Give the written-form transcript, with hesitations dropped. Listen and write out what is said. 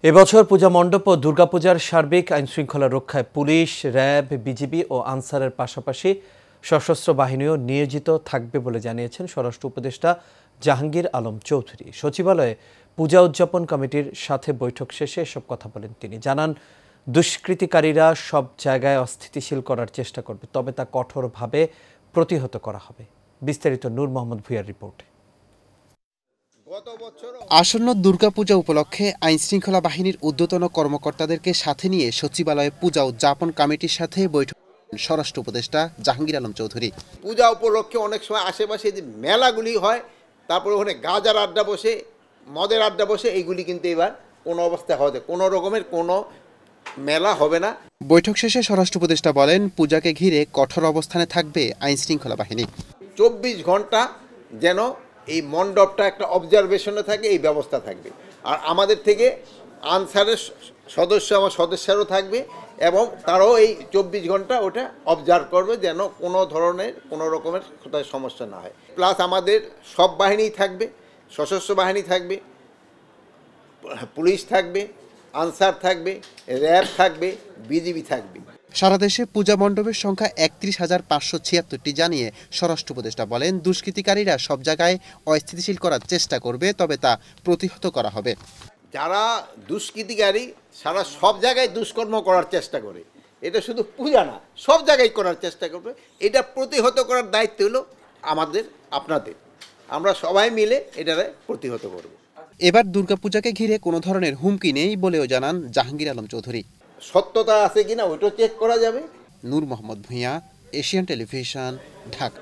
এবছর পূজা মণ্ডপ ও দুর্গাপূজার সার্বিক আইনশৃঙ্খলা রক্ষায় পুলিশ, র্যাব, বিজিবি ও আনসারের পাশাপাশি সশস্ত্র বাহিনীও নিয়োজিত থাকবে বলে জানিয়েছেন স্বরাষ্ট্র উপদেষ্টা জাহাঙ্গীর আলম চৌধুরী। সচিবালয়ে পূজা উদযাপন কমিটির সাথে বৈঠক শেষে এসব কথা বলেন তিনি। জানান, দুষ্কৃতিকারীরা সব জায়গায় অস্থিতিশীল করার চেষ্টা করবে, তবে তা কঠোরভাবে প্রতিহত করা হবে। বিস্তারিত নূর মোহাম্মদ ভুঁইয়ার রিপোর্টে। আসন্ন দুর্গাপূজা উপলক্ষে আইনশৃঙ্খলা বাহিনীর ঊর্ধ্বতন কর্মকর্তাদেরকে সাথে নিয়ে সচিবালয়ে পূজা উদযাপন কমিটির সাথে বৈঠক স্বরাষ্ট্র উপদেষ্টা জাহাঙ্গীর আলম চৌধুরী। পূজা উপলক্ষে অনেক সময় আশেপাশে যে মেলাগুলি হয়, তারপরে ওখানে গাঁজার আড্ডা বসে, মদের আড্ডা বসে, এইগুলি কিন্তু এবার কোনো অবস্থায় হবে, কোনো রকমের কোনো মেলা হবে না। বৈঠক শেষে স্বরাষ্ট্র উপদেষ্টা বলেন, পূজাকে ঘিরে কঠোর অবস্থানে থাকবে আইনশৃঙ্খলা বাহিনী। 24 ঘন্টা যেন এই মণ্ডপটা একটা অবজারভেশনে থাকে, এই ব্যবস্থা থাকবে। আর আমাদের থেকে আনসারের সদস্য, আমার সদস্যরাও থাকবে এবং তারাও এই 24 ঘন্টা ওটা অবজার্ভ করবে যেন কোনো ধরনের কোনো রকমের সমস্যা না হয়। প্লাস আমাদের সব বাহিনী থাকবে, সশস্ত্র বাহিনী থাকবে, পুলিশ থাকবে, আনসার থাকবে, র্যাব থাকবে, বিজিবি থাকবে। সারা দেশে পূজা মণ্ডপের সংখ্যা ৩১,৫৭৬টি জানিয়ে স্বরাষ্ট্র উপদেষ্টা বলেন, দুষ্কৃতিকারীরা সব জায়গায় অস্থিতিশীল করার চেষ্টা করবে, তবে তা প্রতিহত করা হবে। যারা দুষ্কৃতিকারী সারা সব জায়গায় দুষ্কর্ম করার চেষ্টা করে, এটা শুধু পূজা না, সব জায়গায় করার চেষ্টা করবে, এটা প্রতিহত করার দায়িত্ব হলো আমাদের, আপনাদের। আমরা সবাই মিলে এটারে প্রতিহত করব। এবার দুর্গাপূজাকে ঘিরে কোনো ধরনের হুমকি নেই বলেও জানান জাহাঙ্গীর আলম চৌধুরী। সত্যতা আছে কিনা ওইটাও চেক করা যাবে। নূর মোহাম্মদ ভুঁইয়া, এশিয়ান টেলিভিশন, ঢাকা।